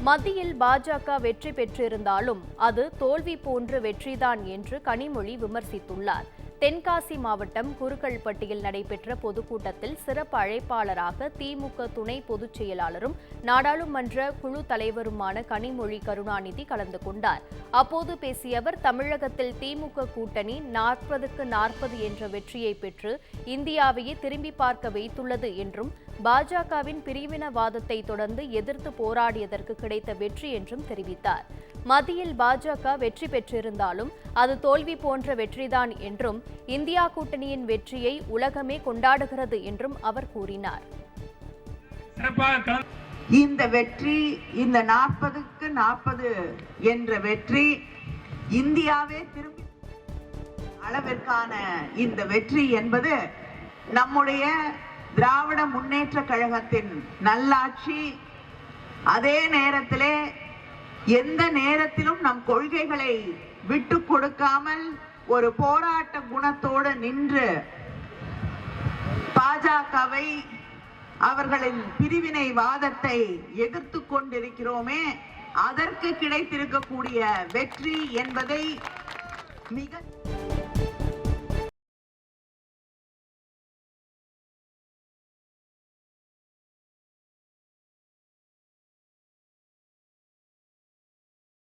மத்தியில் பாஜக வெற்றி பெற்றிருந்தாலும் அது தோல்வி போன்ற வெற்றிதான் என்று கனிமொழி விமர்சித்துள்ளார். தென்காசி மாவட்டம் குருக்கள்பட்டியில் நடைபெற்ற பொதுக்கூட்டத்தில் சிறப்பு அழைப்பாளராக திமுக துணை பொதுச் செயலாளரும் நாடாளுமன்ற குழு தலைவருமான கனிமொழி கருணாநிதி கலந்து கொண்டார். அப்போது பேசிய அவர், தமிழகத்தில் திமுக கூட்டணி 40க்கு 40 என்ற வெற்றியை பெற்று இந்தியாவையே திரும்பி பார்க்க வைத்துள்ளது என்றும், பாஜகவின் பிரிவினவாதத்தை தொடர்ந்து எதிர்த்து போராடியதற்கு கிடைத்த வெற்றி என்றும் தெரிவித்தார். மத்தியில் பாஜக வெற்றி பெற்றிருந்தாலும் அது தோல்வி போன்ற வெற்றிதான் என்றும், இந்தியா கூட்டணியின் வெற்றியை உலகமே கொண்டாடுகிறது என்றும் அவர் கூறினார். இந்த வெற்றி, இந்த 40க்கு 40 என்ற வெற்றி இந்தியாவே திரும்பி அளவிற்கான இந்த வெற்றி என்பது நம்முடைய திராவிட முன்னேற்ற கழகத்தின் நல்லாட்சி, அதே நேரத்திலே எந்த நேரத்திலும் நம் கொள்கைகளை விட்டு கொடுக்காமல் ஒரு போராட்ட குணத்தோடு நின்று பாஜகவை, அவர்களின் பிரிவினைவாதத்தை எதிர்த்து கொண்டிருக்கிறோமே, அதற்கு கிடைத்திருக்கக்கூடிய வெற்றி என்பதை மிக